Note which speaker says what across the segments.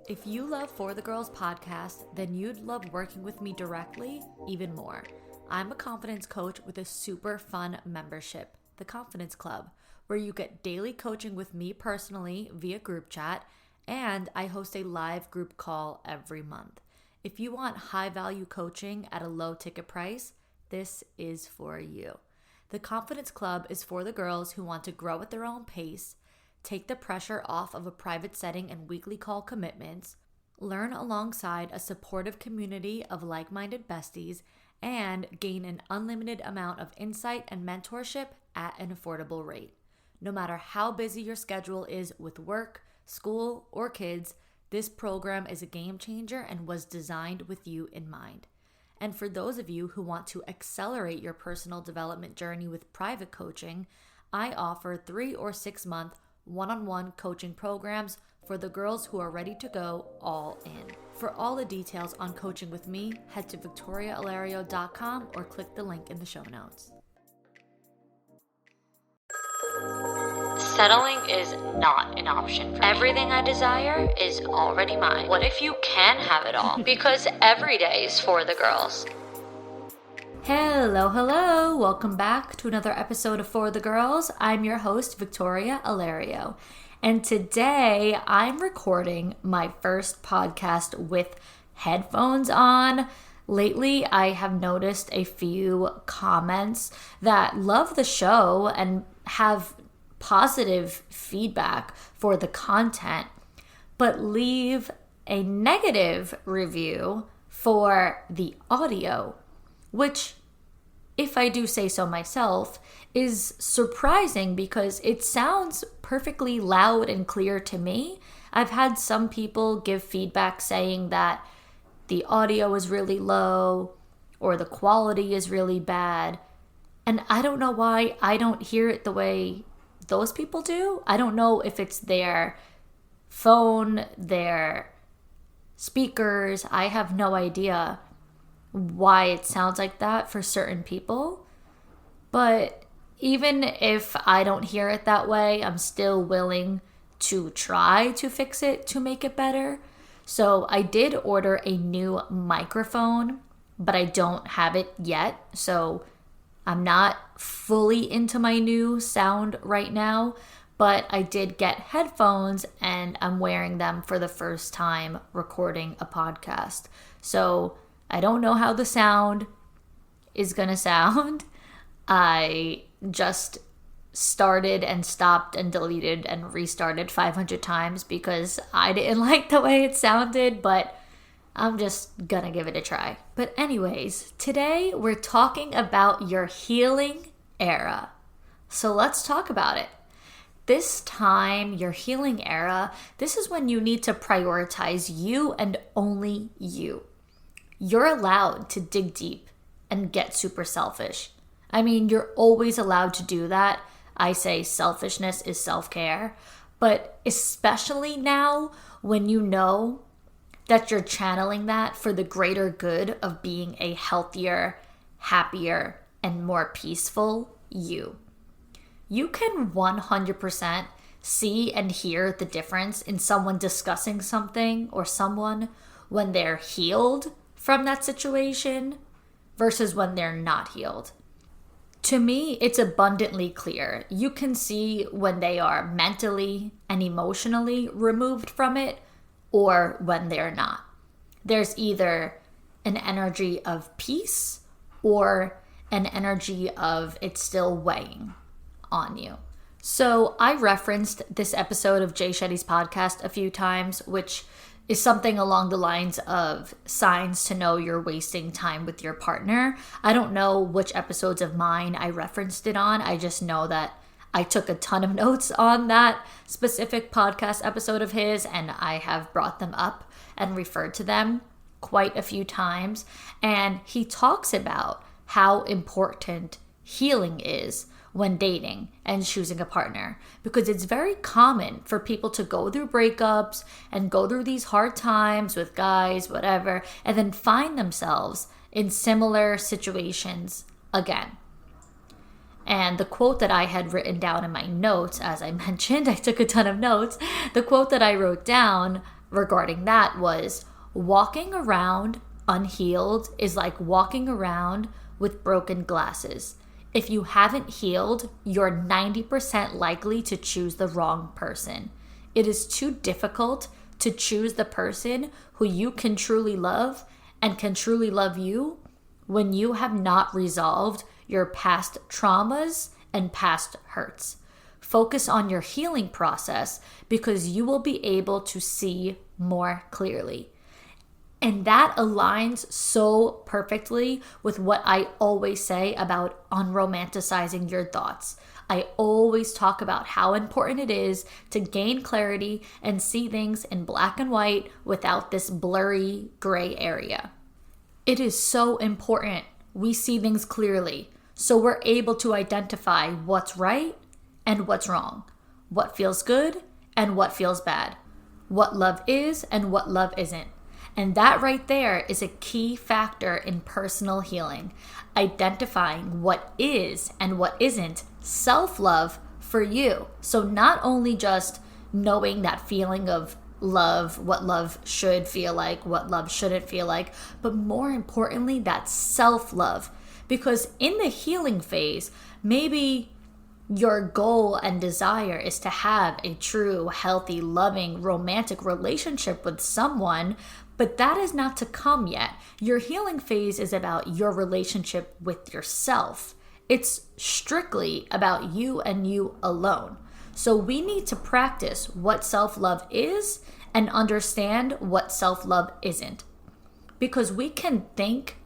Speaker 1: If you love For the Girls podcast, then you'd love working with me directly even more. I'm a confidence coach with a super fun membership, the Confidence Club, where you get daily coaching with me personally via group chat, and I host a live group call every month. If you want high value coaching at a low ticket price, this is for you. The Confidence Club is for the girls who want to grow at their own pace, take the pressure off of a private setting and weekly call commitments, learn alongside a supportive community of like-minded besties, and gain an unlimited amount of insight and mentorship at an affordable rate. No matter how busy your schedule is with work, school, or kids, this program is a game changer and was designed with you in mind. And for those of you who want to accelerate your personal development journey with private coaching, I offer 3 or 6 month one-on-one coaching programs for the girls who are ready to go all in. For all the details on coaching with me, head to victoriaalario.com or click the link in the show notes. Settling is not an option for me. Everything I desire is already mine. What if you can have it all? Because every day is for the girls. Hello. Welcome back to another episode of For the Girls. I'm your host, Victoria Alario. And today I'm recording my first podcast with headphones on. Lately, I have noticed a few comments that love the show and have positive feedback for the content, but leave a negative review for the audio, which, if I do say so myself, is surprising because it sounds perfectly loud and clear to me. I've had some people give feedback saying that the audio is really low or the quality is really bad, and I don't know why I don't hear it the way those people do. I don't know if it's their phone, their speakers. I have no idea why it sounds like that for certain people. But even if I don't hear it that way, I'm still willing to try to fix it to make it better. So I did order a new microphone, but I don't have it yet. So I'm not fully into my new sound right now, but I did get headphones and I'm wearing them for the first time recording a podcast. So I don't know how the sound is gonna sound. I just started and stopped and deleted and restarted 500 times because I didn't like the way it sounded, but I'm just gonna give it a try. But anyways, today we're talking about your healing era. So let's talk about it. This time, your healing era, this is when you need to prioritize you and only you. You're allowed to dig deep and get super selfish. I mean, you're always allowed to do that. I say selfishness is self-care, but especially now when you know that you're channeling that for the greater good of being a healthier, happier, and more peaceful you. You can 100% see and hear the difference in someone discussing something or someone when they're healed from that situation versus when they're not healed. To me, it's abundantly clear. You can see when they are mentally and emotionally removed from it or when they're not. There's either an energy of peace or an energy of it's still weighing on you. So I referenced this episode of Jay Shetty's podcast a few times, which is something along the lines of signs to know you're wasting time with your partner. I don't know which episodes of mine I referenced it on. I just know that I took a ton of notes on that specific podcast episode of his, and I have brought them up and referred to them quite a few times. And he talks about how important healing is when dating and choosing a partner, because it's very common for people to go through breakups and go through these hard times with guys, whatever, and then find themselves in similar situations again. And the quote that I had written down in my notes, as I mentioned, I took a ton of notes. The quote that I wrote down regarding that was walking around unhealed is like walking around with broken glasses. If you haven't healed, you're 90% likely to choose the wrong person. It is too difficult to choose the person who you can truly love and can truly love you when you have not resolved your past traumas and past hurts. Focus on your healing process because you will be able to see more clearly. And that aligns so perfectly with what I always say about unromanticizing your thoughts. I always talk about how important it is to gain clarity and see things in black and white without this blurry gray area. It is so important we see things clearly so we're able to identify what's right and what's wrong, what feels good and what feels bad, what love is and what love isn't. And that right there is a key factor in personal healing, identifying what is and what isn't self-love for you. So not only just knowing that feeling of love, what love should feel like, what love shouldn't feel like, but more importantly, that self-love. Because in the healing phase, maybe your goal and desire is to have a true, healthy, loving, romantic relationship with someone, but that is not to come yet. Your healing phase is about your relationship with yourself. It's strictly about you and you alone. So we need to practice what self-love is and understand what self-love isn't. Because we can think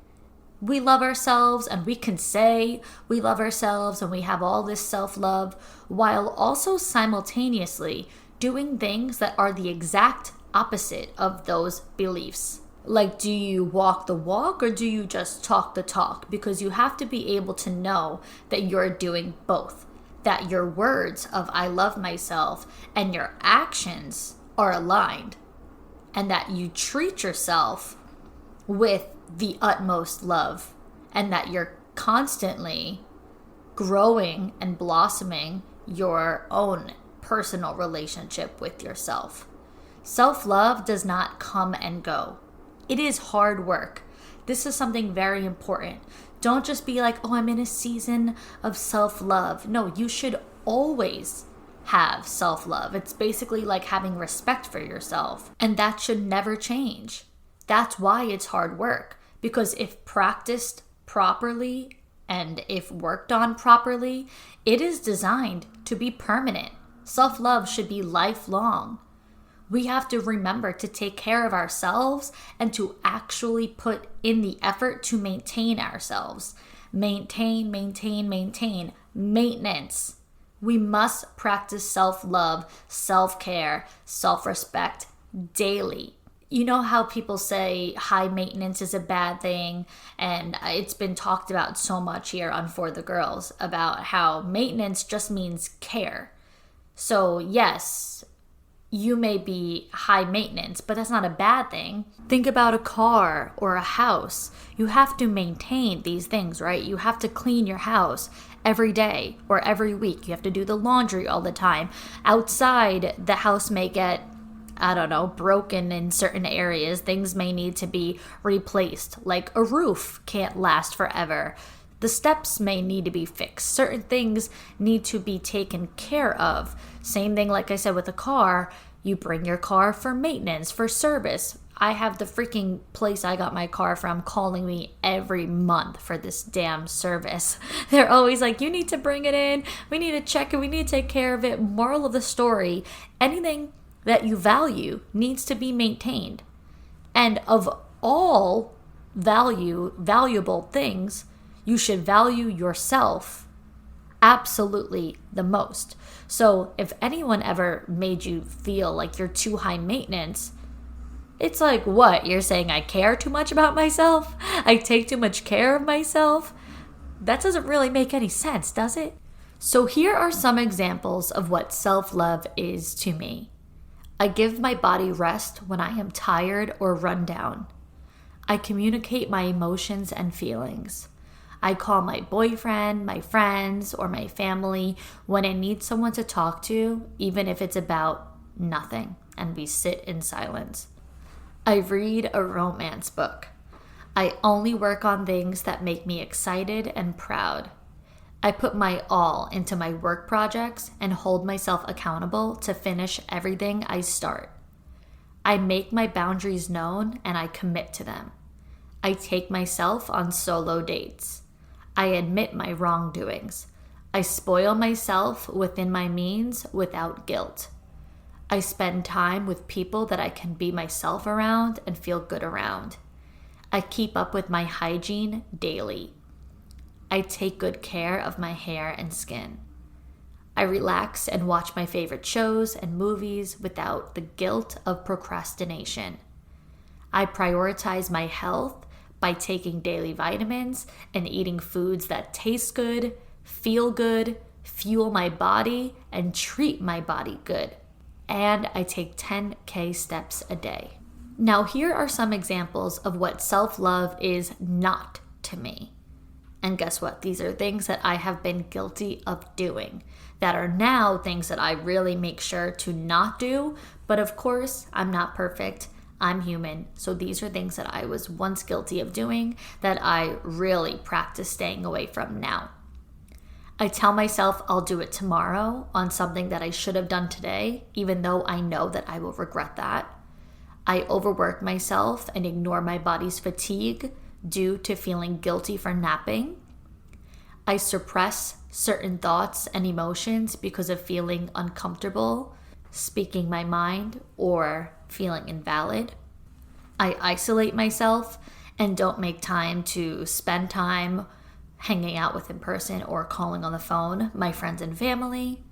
Speaker 1: we love ourselves and we can say we love ourselves and we have all this self-love while also simultaneously doing things that are the exact opposite of those beliefs. Like, do you walk the walk or do you just talk the talk? Because you have to be able to know that you're doing both. That your words of I love myself and your actions are aligned. And that you treat yourself with the utmost love. And that you're constantly growing and blossoming your own personal relationship with yourself. Self-love does not come and go. It is hard work. This is something very important. Don't just be like, oh, I'm in a season of self-love. No, you should always have self-love. It's basically like having respect for yourself. And that should never change. That's why it's hard work. Because if practiced properly and if worked on properly, it is designed to be permanent. Self-love should be lifelong. We have to remember to take care of ourselves and to actually put in the effort to maintain ourselves. Maintain. Maintenance. We must practice self-love, self-care, self-respect daily. You know how people say high maintenance is a bad thing, and it's been talked about so much here on For the Girls about how maintenance just means care. So yes, you may be high maintenance, but that's not a bad thing. Think about a car or a house. You have to maintain these things, right? You have to clean your house every day or every week. You have to do the laundry all the time. Outside, the house may get, broken in certain areas. Things may need to be replaced. Like a roof can't last forever. The steps may need to be fixed. Certain things need to be taken care of. Same thing, like I said, with a car. You bring your car for maintenance, for service. I have the freaking place I got my car from calling me every month for this damn service. They're always like, you need to bring it in. We need to check it. We need to take care of it. Moral of the story, anything that you value needs to be maintained. And of all valuable things, you should value yourself absolutely the most. So if anyone ever made you feel like you're too high maintenance, it's like, what? You're saying I care too much about myself? I take too much care of myself? That doesn't really make any sense, does it? So here are some examples of what self-love is to me. I give my body rest when I am tired or run down. I communicate my emotions and feelings. I call my boyfriend, my friends, or my family when I need someone to talk to, even if it's about nothing. and we sit in silence. I read a romance book. I only work on things that make me excited and proud. I put my all into my work projects and hold myself accountable to finish everything I start. I make my boundaries known and I commit to them. I take myself on solo dates. I admit my wrongdoings. I spoil myself within my means without guilt. I spend time with people that I can be myself around and feel good around. I keep up with my hygiene daily. I take good care of my hair and skin. I relax and watch my favorite shows and movies without the guilt of procrastination. I prioritize my health by taking daily vitamins and eating foods that taste good, feel good, fuel my body, and treat my body good. And I take 10K steps a day. Now, here are some examples of what self-love is not to me. And guess what? These are things that I have been guilty of doing that are now things that I really make sure to not do. But of course, I'm not perfect. I'm human. So these are things that I was once guilty of doing that I really practice staying away from now. I tell myself I'll do it tomorrow on something that I should have done today, even though I know that I will regret that. I overwork myself and ignore my body's fatigue due to feeling guilty for napping. I suppress certain thoughts and emotions because of feeling uncomfortable, speaking my mind, or feeling invalid. I isolate myself and don't make time to spend time hanging out with in person or calling on the phone my friends and family.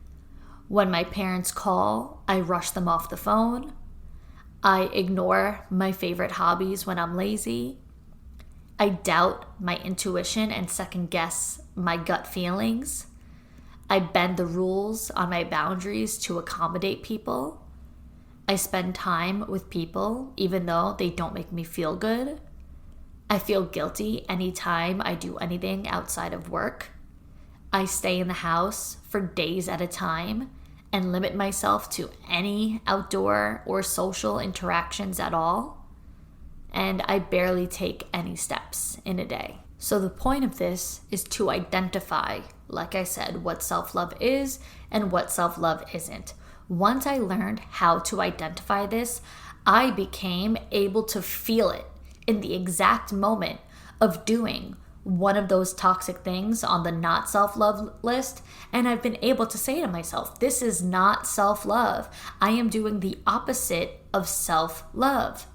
Speaker 1: When my parents call, I rush them off the phone. I ignore my favorite hobbies when I'm lazy. I doubt my intuition and second guess my gut feelings. I bend the rules on my boundaries to accommodate people. I spend time with people even though they don't make me feel good. I feel guilty anytime I do anything outside of work. I stay in the house for days at a time and limit myself to any outdoor or social interactions at all. And I barely take any steps in a day. So the point of this is to identify, like I said, what self-love is and what self-love isn't. Once I learned how to identify this, I became able to feel it in the exact moment of doing one of those toxic things on the not self-love list. And I've been able to say to myself, this is not self-love. I am doing the opposite of self-love.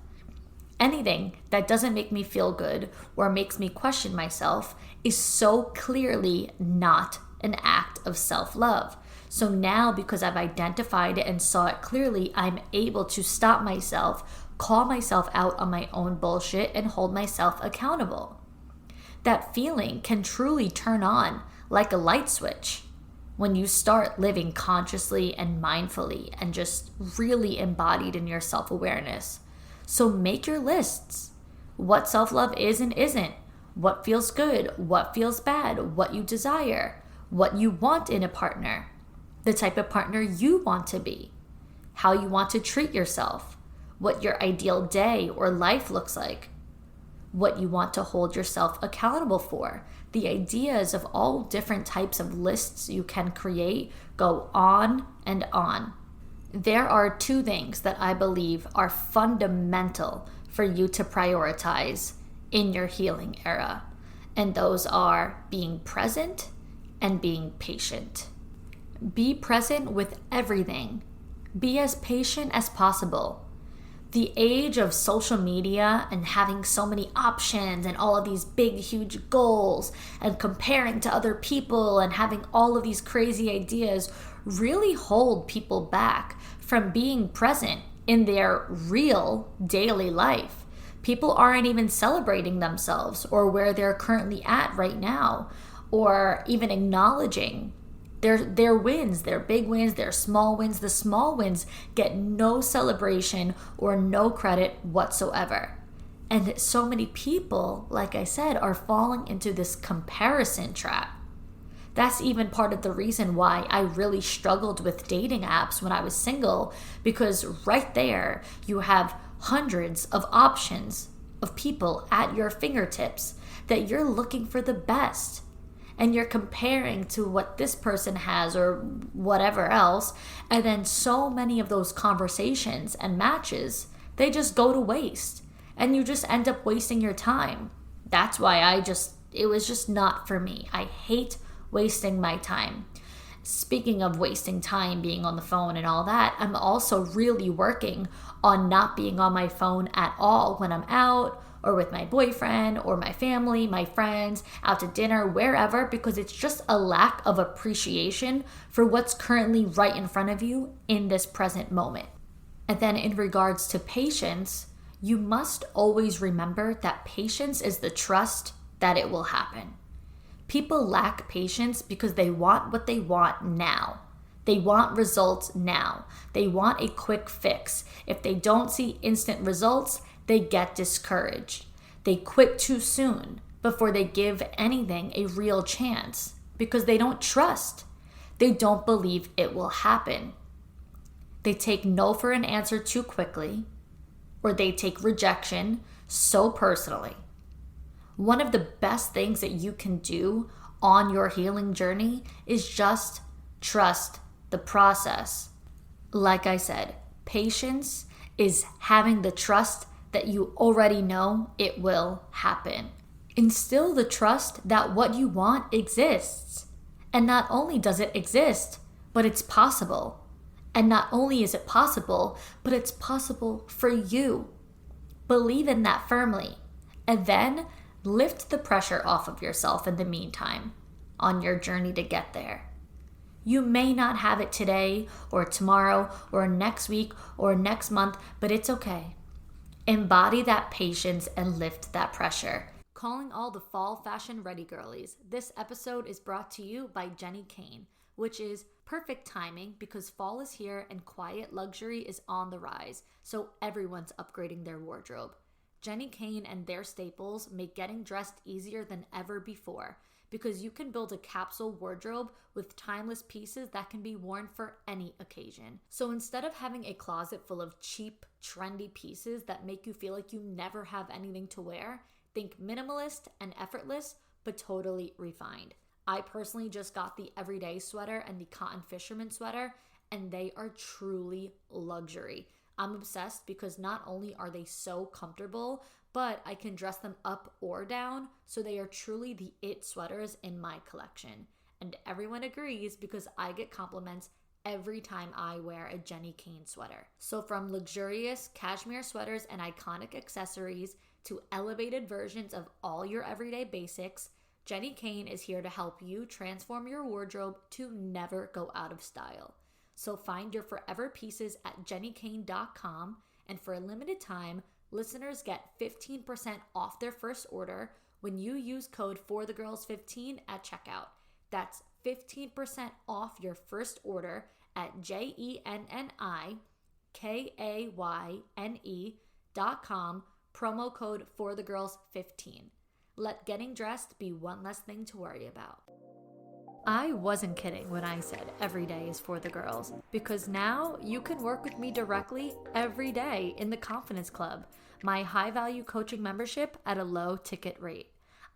Speaker 1: Anything that doesn't make me feel good or makes me question myself is so clearly not an act of self-love. So now, because I've identified it and saw it clearly, I'm able to stop myself, call myself out on my own bullshit, and hold myself accountable. That feeling can truly turn on like a light switch when you start living consciously and mindfully and just really embodied in your self-awareness. So make your lists. What self-love is and isn't. What feels good, what feels bad, what you desire, what you want in a partner, the type of partner you want to be, how you want to treat yourself, what your ideal day or life looks like, what you want to hold yourself accountable for. The ideas of all different types of lists you can create go on and on. There are two things that I believe are fundamental for you to prioritize in your healing era, and those are being present and being patient. Be present with everything. Be as patient as possible. The age of social media and having so many options and all of these big, huge goals and comparing to other people and having all of these crazy ideas really hold people back from being present in their real daily life. People aren't even celebrating themselves or where they're currently at right now, or even acknowledging their wins, their big wins, their small wins. The small wins get no celebration or no credit whatsoever. And so many people, like I said, are falling into this comparison trap. That's even part of the reason why I really struggled with dating apps when I was single, because right there you have hundreds of options of people at your fingertips that you're looking for the best. And you're comparing to what this person has or whatever else. And then so many of those conversations and matches, they just go to waste. And you just end up wasting your time. That's why it was just not for me. I hate wasting my time. Speaking of wasting time being on the phone and all that, I'm also really working on not being on my phone at all when I'm out or with my boyfriend or my family, my friends, out to dinner, wherever, because it's just a lack of appreciation for what's currently right in front of you in this present moment. And then in regards to patience, you must always remember that patience is the trust that it will happen. People lack patience because they want what they want now. They want results now. They want a quick fix. If they don't see instant results, they get discouraged. They quit too soon before they give anything a real chance because they don't trust. They don't believe it will happen. They take no for an answer too quickly, or they take rejection so personally. One of the best things that you can do on your healing journey is just trust the process. Like I said, patience is having the trust that you already know it will happen. Instill the trust that what you want exists. And not only does it exist, but it's possible. And not only is it possible, but it's possible for you. Believe in that firmly. And then lift the pressure off of yourself in the meantime on your journey to get there. You may not have it today or tomorrow or next week or next month, but it's okay. Embody that patience and lift that pressure. Calling all the fall fashion ready girlies, this episode is brought to you by Jenni Kayne, which is perfect timing because fall is here and quiet luxury is on the rise, so everyone's upgrading their wardrobe. Jenni Kayne and their staples make getting dressed easier than ever before because you can build a capsule wardrobe with timeless pieces that can be worn for any occasion. So instead of having a closet full of cheap, trendy pieces that make you feel like you never have anything to wear, think minimalist and effortless, but totally refined. I personally just got the everyday sweater and the cotton fisherman sweater, and they are truly luxury. I'm obsessed because not only are they so comfortable, but I can dress them up or down, so they are truly the it sweaters in my collection. And everyone agrees because I get compliments every time I wear a Jenni Kayne sweater. So from luxurious cashmere sweaters and iconic accessories to elevated versions of all your everyday basics, Jenni Kayne is here to help you transform your wardrobe to never go out of style. So find your forever pieces at jennikayne.com, and for a limited time, listeners get 15% off their first order when you use code FORTHEGIRLS15 at checkout. That's 15% off your first order at JenniKayne.com, promo code FORTHEGIRLS15. Let getting dressed be one less thing to worry about. I wasn't kidding when I said every day is for the girls, because now you can work with me directly every day in the Confidence Club, my high-value coaching membership at a low ticket rate.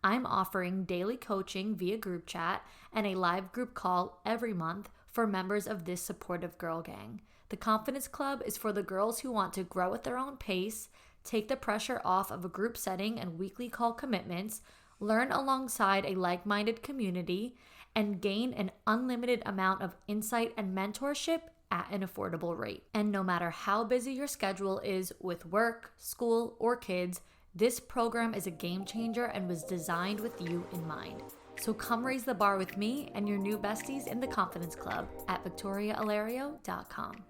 Speaker 1: I'm offering daily coaching via group chat and a live group call every month for members of this supportive girl gang. The Confidence Club is for the girls who want to grow at their own pace, take the pressure off of a group setting and weekly call commitments, learn alongside a like-minded community, and gain an unlimited amount of insight and mentorship at an affordable rate. And no matter how busy your schedule is with work, school, or kids, this program is a game changer and was designed with you in mind. So come raise the bar with me and your new besties in the Confidence Club at VictoriaAlerio.com.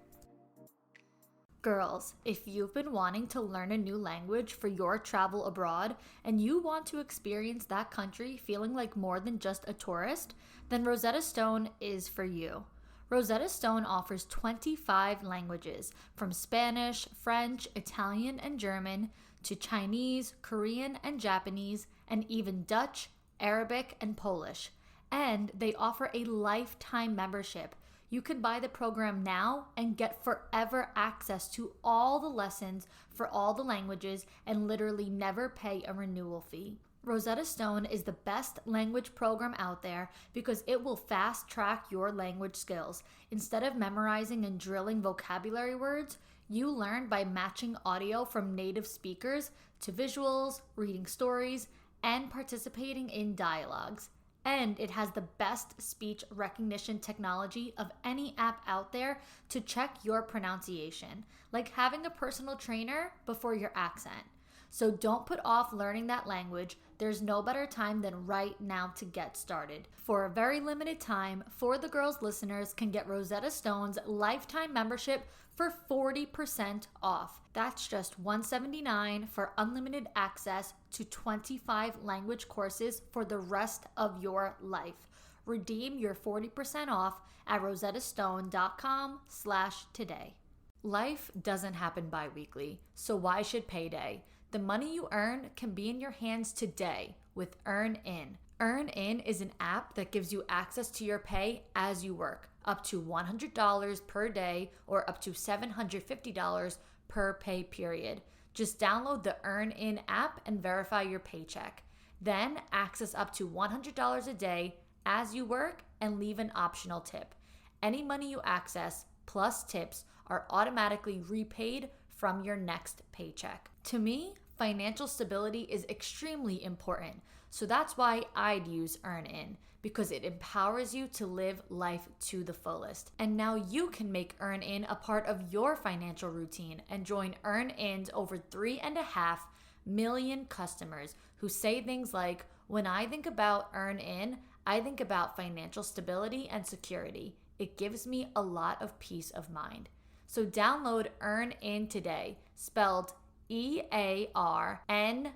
Speaker 1: Girls, if you've been wanting to learn a new language for your travel abroad and you want to experience that country feeling like more than just a tourist, then Rosetta Stone is for you. Rosetta Stone offers 25 languages, from Spanish, French, Italian, and German to Chinese, Korean, and Japanese, and even Dutch, Arabic, and Polish. And they offer a lifetime membership. You can buy the program now and get forever access to all the lessons for all the languages and literally never pay a renewal fee. Rosetta Stone is the best language program out there because it will fast track your language skills. Instead of memorizing and drilling vocabulary words, you learn by matching audio from native speakers to visuals, reading stories, and participating in dialogues. And it has the best speech recognition technology of any app out there to check your pronunciation, like having a personal trainer before your accent. So don't put off learning that language. There's no better time than right now to get started. For a very limited time, For the Girls listeners can get Rosetta Stone's lifetime membership for 40% off. That's just $179 for unlimited access to 25 language courses for the rest of your life. Redeem your 40% off at rosettastone.com/today. Life doesn't happen bi-weekly, so why should payday? The money you earn can be in your hands today with EarnIn. EarnIn is an app that gives you access to your pay as you work, up to $100 per day or up to $750 per pay period. Just download the EarnIn app and verify your paycheck. Then access up to $100 a day as you work and leave an optional tip. Any money you access plus tips are automatically repaid from your next paycheck. To me, financial stability is extremely important, so that's why I'd use EarnIn, because it empowers you to live life to the fullest. And now you can make EarnIn a part of your financial routine and join EarnIn's over 3.5 million customers who say things like, when I think about EarnIn, I think about financial stability and security. It gives me a lot of peace of mind. So download EarnIn today, spelled EARNIN,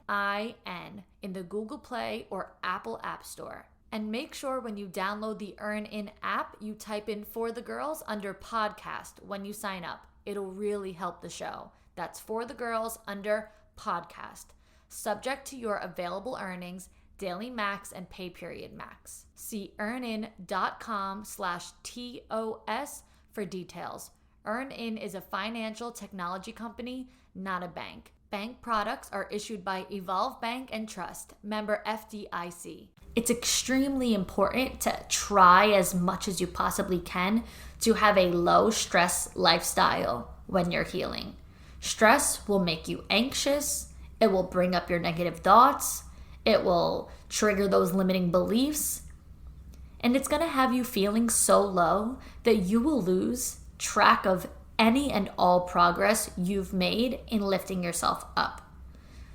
Speaker 1: in the Google Play or Apple App Store. And make sure when you download the EarnIn app, you type in For the Girls under podcast when you sign up. It'll really help the show. That's For the Girls under podcast. Subject to your available earnings, daily max, and pay period max. See earnin.com/TOS for details. EarnIn is a financial technology company, not a bank. Bank products are issued by Evolve Bank and Trust, member FDIC. It's extremely important to try as much as you possibly can to have a low stress lifestyle when you're healing. Stress will make you anxious. It will bring up your negative thoughts. It will trigger those limiting beliefs. And it's going to have you feeling so low that you will lose track of any and all progress you've made in lifting yourself up.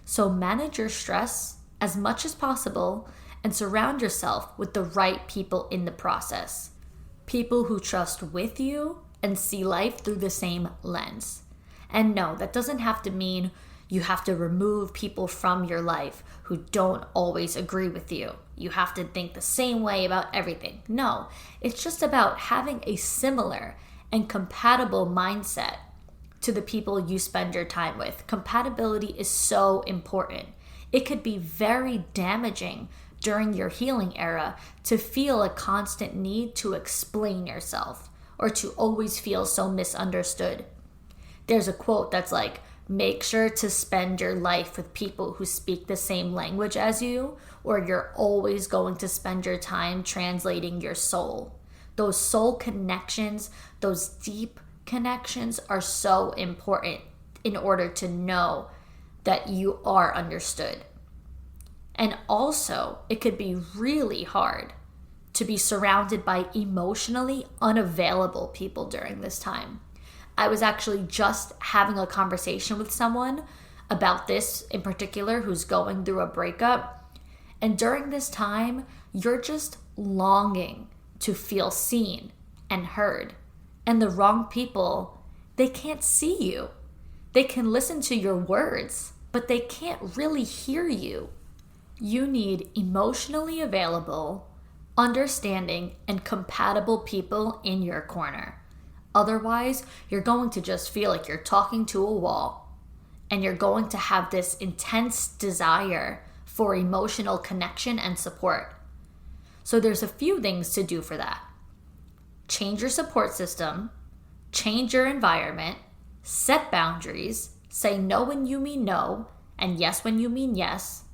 Speaker 1: So manage your stress as much as possible and surround yourself with the right people in the process. People who trust with you and see life through the same lens. And no, that doesn't have to mean you have to remove people from your life who don't always agree with you. You have to think the same way about everything. No, it's just about having a similar and compatible mindset to the people you spend your time with. Compatibility is so important. It could be very damaging during your healing era to feel a constant need to explain yourself or to always feel so misunderstood. There's a quote that's like, make sure to spend your life with people who speak the same language as you, or you're always going to spend your time translating your soul. Those soul connections, those deep connections are so important in order to know that you are understood. And also, it could be really hard to be surrounded by emotionally unavailable people during this time. I was actually just having a conversation with someone about this in particular who's going through a breakup. And during this time, you're just longing to feel seen and heard. And the wrong people, they can't see you. They can listen to your words, but they can't really hear you. You need emotionally available, understanding, and compatible people in your corner. Otherwise, you're going to just feel like you're talking to a wall, and you're going to have this intense desire for emotional connection and support. So there's a few things to do for that. Change your support system, change your environment, set boundaries, say no when you mean no, and yes when you mean yes,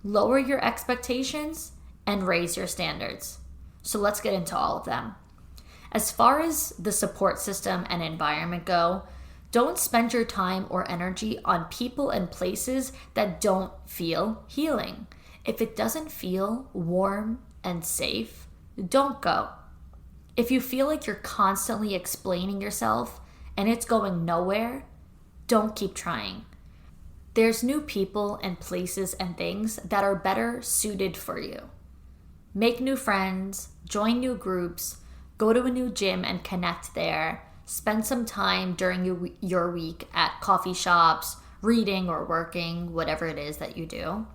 Speaker 1: lower your expectations, and raise your standards. So let's get into all of them. As far as the support system and environment go, don't spend your time or energy on people and places that don't feel healing. If it doesn't feel warm and safe, don't go. If you feel like you're constantly explaining yourself and it's going nowhere, don't keep trying. There's new people and places and things that are better suited for you. Make new friends, join new groups, go to a new gym and connect there. Spend some time during your week at coffee shops, reading or working, whatever it is that you do.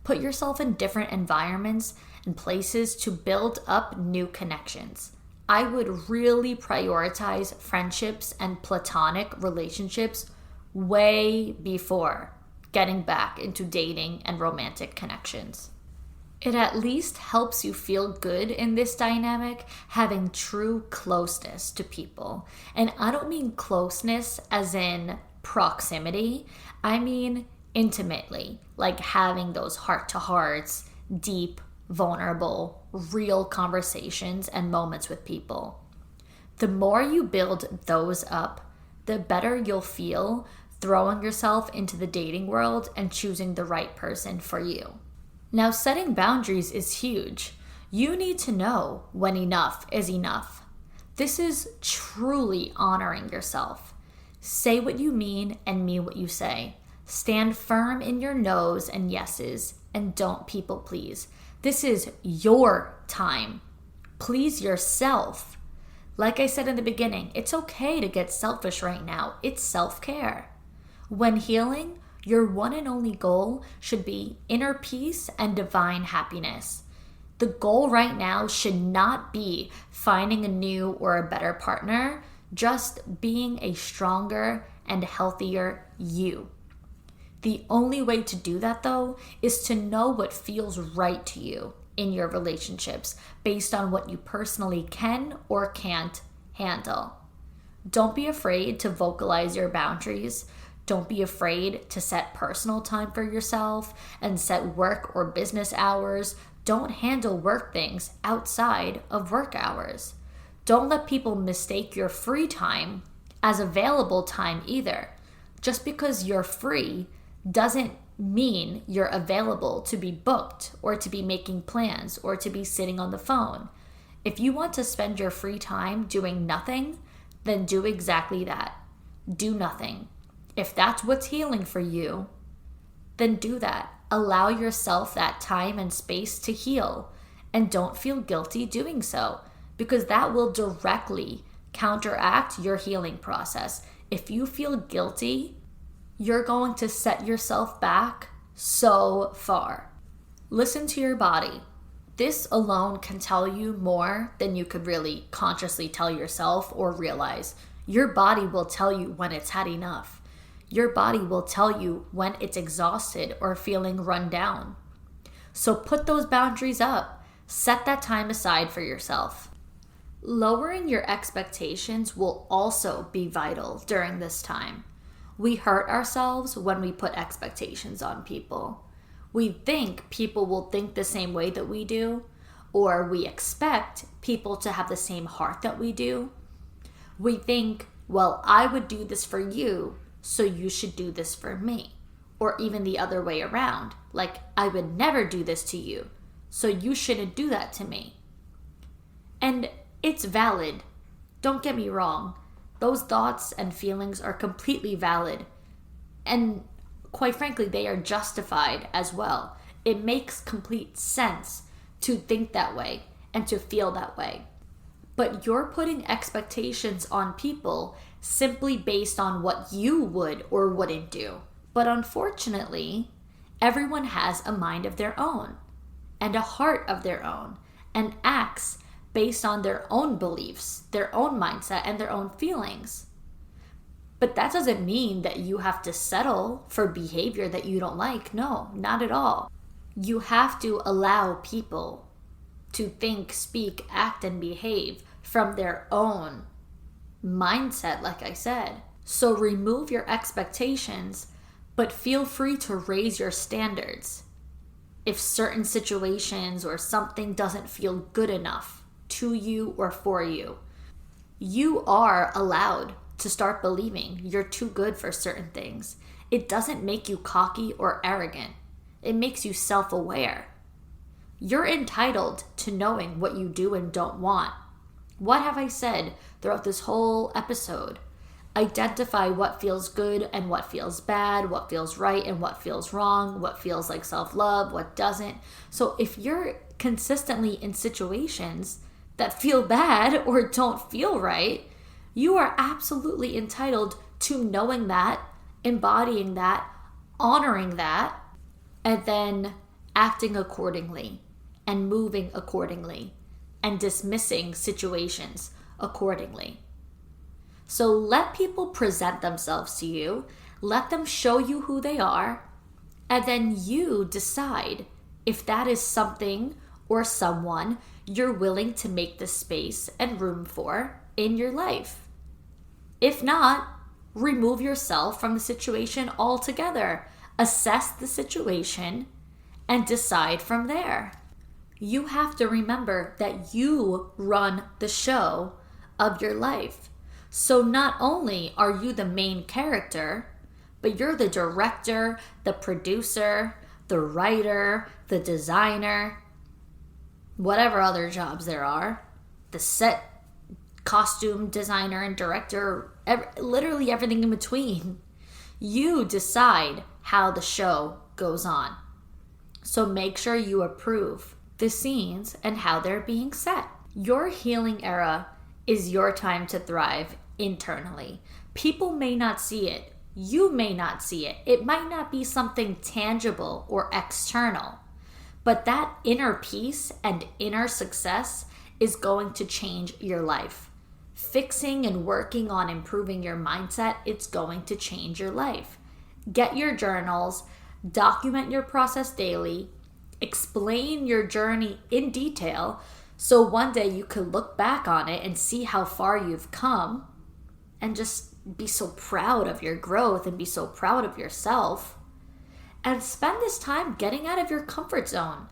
Speaker 1: Put yourself in different environments and places to build up new connections. I would really prioritize friendships and platonic relationships way before getting back into dating and romantic connections. It at least helps you feel good in this dynamic, having true closeness to people. And I don't mean closeness as in proximity. I mean intimately, like having those heart-to-hearts, deep, vulnerable, real conversations and moments with people. The more you build those up, the better you'll feel throwing yourself into the dating world and choosing the right person for you. Now, setting boundaries is huge. You need to know when enough is enough. This is truly honoring yourself. Say what you mean and mean what you say. Stand firm in your no's and yeses, and don't people please. This is your time. Please yourself. Like I said in the beginning, it's okay to get selfish right now. It's self-care. When healing, your one and only goal should be inner peace and divine happiness. The goal right now should not be finding a new or a better partner, just being a stronger and healthier you. The only way to do that, though, is to know what feels right to you in your relationships based on what you personally can or can't handle. Don't be afraid to vocalize your boundaries. Don't be afraid to set personal time for yourself and set work or business hours. Don't handle work things outside of work hours. Don't let people mistake your free time as available time either. Just because you're free doesn't mean you're available to be booked or to be making plans or to be sitting on the phone. If you want to spend your free time doing nothing, then do exactly that. Do nothing. If that's what's healing for you, then do that. Allow yourself that time and space to heal, and don't feel guilty doing so, because that will directly counteract your healing process. If you feel guilty, you're going to set yourself back so far. Listen to your body. This alone can tell you more than you could really consciously tell yourself or realize. Your body will tell you when it's had enough. Your body will tell you when it's exhausted or feeling run down. So put those boundaries up. Set that time aside for yourself. Lowering your expectations will also be vital during this time. We hurt ourselves when we put expectations on people. We think people will think the same way that we do, or we expect people to have the same heart that we do. We think, well, I would do this for you, so you should do this for me. Or even the other way around, like I would never do this to you, so you shouldn't do that to me. And it's valid. Don't get me wrong. Those thoughts and feelings are completely valid. And quite frankly, they are justified as well. It makes complete sense to think that way and to feel that way. But you're putting expectations on people simply based on what you would or wouldn't do. But unfortunately, everyone has a mind of their own and a heart of their own and acts based on their own beliefs, their own mindset, and their own feelings. But that doesn't mean that you have to settle for behavior that you don't like. No, not at all. You have to allow people to think, speak, act, and behave from their own mindset, like I said. So remove your expectations, but feel free to raise your standards. If certain situations or something doesn't feel good enough to you or for you, you are allowed to start believing you're too good for certain things. It doesn't make you cocky or arrogant. It makes you self-aware. You're entitled to knowing what you do and don't want. What have I said throughout this whole episode? Identify what feels good and what feels bad, what feels right and what feels wrong, what feels like self-love, what doesn't. So if you're consistently in situations that feel bad or don't feel right, you are absolutely entitled to knowing that, embodying that, honoring that, and then acting accordingly and moving accordingly and dismissing situations accordingly. So let people present themselves to you, let them show you who they are, and then you decide if that is something or someone you're willing to make the space and room for in your life. If not, remove yourself from the situation altogether. Assess the situation and decide from there. You have to remember that you run the show of your life. So not only are you the main character, but you're the director, the producer, the writer, the designer, whatever other jobs there are, the set costume designer and director, literally everything in between. You decide how the show goes on. So make sure you approve the scenes and how they're being set. Your healing era is your time to thrive internally. People may not see it. You may not see it. It might not be something tangible or external, but that inner peace and inner success is going to change your life. Fixing and working on improving your mindset, it's going to change your life. Get your journals, document your process daily, explain your journey in detail so one day you could look back on it and see how far you've come and just be so proud of your growth and be so proud of yourself. And spend this time getting out of your comfort zone.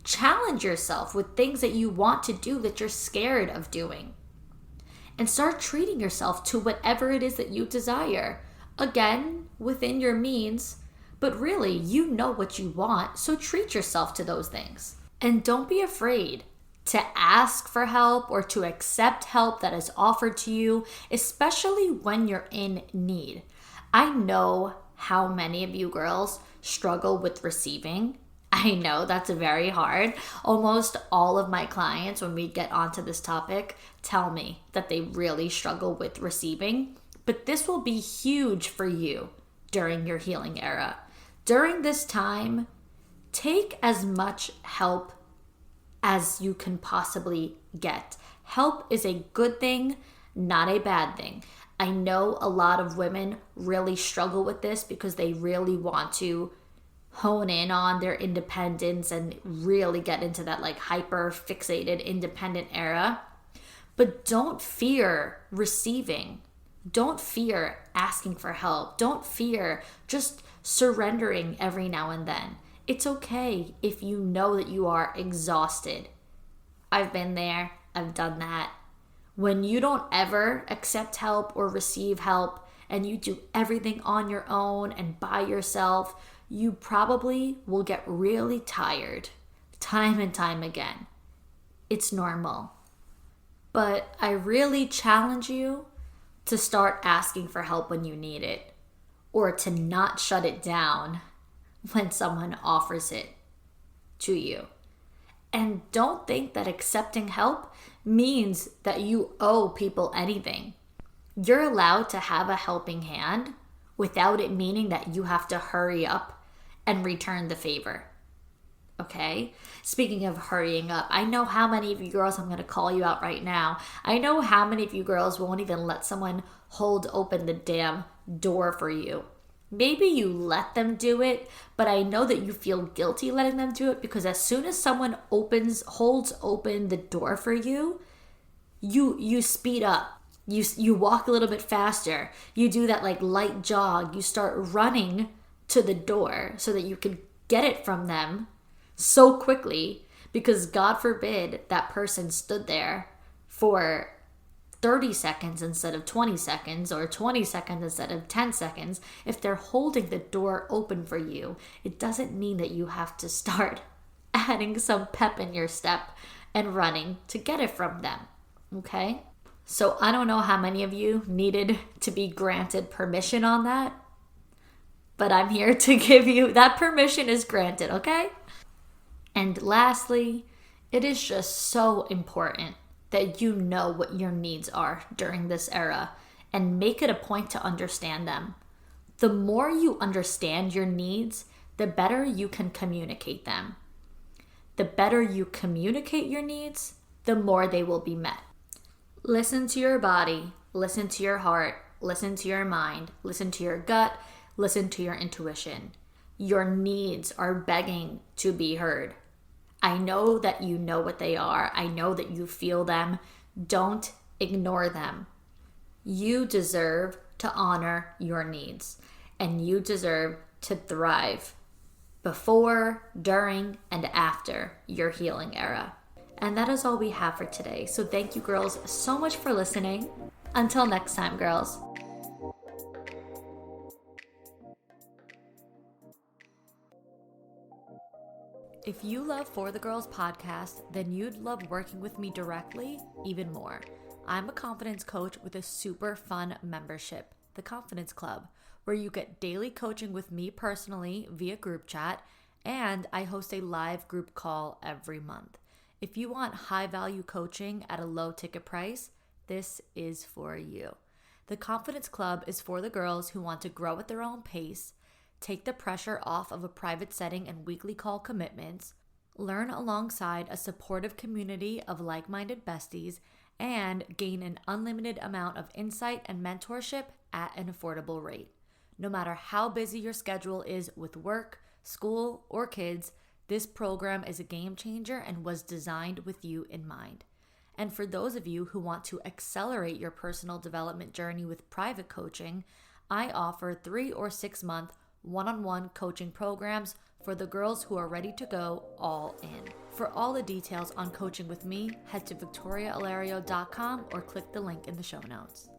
Speaker 1: Challenge yourself with things that you want to do that you're scared of doing. And start treating yourself to whatever it is that you desire. Again, within your means, but really, you know what you want, so treat yourself to those things. And don't be afraid to ask for help or to accept help that is offered to you, especially when you're in need. I know how many of you girls struggle with receiving. I know that's very hard. Almost all of my clients, when we get onto this topic, tell me that they really struggle with receiving. But this will be huge for you during your healing era. During this time, take as much help as you can possibly get. Help is a good thing, not a bad thing. I know a lot of women really struggle with this because they really want to hone in on their independence and really get into that like hyper fixated independent era. But don't fear receiving. Don't fear asking for help. Don't fear just surrendering every now and then. It's okay if you know that you are exhausted. I've been there. I've done that. When you don't ever accept help or receive help and you do everything on your own and by yourself, you probably will get really tired time and time again. It's normal. But I really challenge you to start asking for help when you need it, or to not shut it down when someone offers it to you. And don't think that accepting help means that you owe people anything. You're allowed to have a helping hand without it meaning that you have to hurry up and return the favor. Okay? Speaking of hurrying up, I know how many of you girls, I'm going to call you out right now. I know how many of you girls won't even let someone hold open the damn door for you. Maybe you let them do it, but I know that you feel guilty letting them do it because as soon as someone holds open the door for you, you speed up. You walk a little bit faster. You do that like light jog. You start running to the door so that you can get it from them so quickly because God forbid that person stood there for 30 seconds instead of 20 seconds or 20 seconds instead of 10 seconds. If they're holding the door open for you, it doesn't mean that you have to start adding some pep in your step and running to get it from them. Okay? So I don't know how many of you needed to be granted permission on that, but I'm here to give you that permission is granted, okay? And lastly, it is just so important that you know what your needs are during this era and make it a point to understand them. The more you understand your needs, the better you can communicate them. The better you communicate your needs, the more they will be met. Listen to your body, listen to your heart, listen to your mind, listen to your gut, listen to your intuition. Your needs are begging to be heard. I know that you know what they are. I know that you feel them. Don't ignore them. You deserve to honor your needs, and you deserve to thrive before, during, and after your healing era. And that is all we have for today. So thank you, girls, so much for listening. Until next time, girls. If you love For the Girls podcast, then you'd love working with me directly even more. I'm a confidence coach with a super fun membership, the Confidence Club, where you get daily coaching with me personally via group chat, and I host a live group call every month. If you want high value coaching at a low ticket price, this is for you. The Confidence Club is for the girls who want to grow at their own pace, take the pressure off of a private setting and weekly call commitments, learn alongside a supportive community of like-minded besties, and gain an unlimited amount of insight and mentorship at an affordable rate. No matter how busy your schedule is with work, school, or kids, this program is a game changer and was designed with you in mind. And for those of you who want to accelerate your personal development journey with private coaching, I offer 3 or 6 month one-on-one coaching programs for the girls who are ready to go all in. For all the details on coaching with me, head to victoriaalario.com or click the link in the show notes.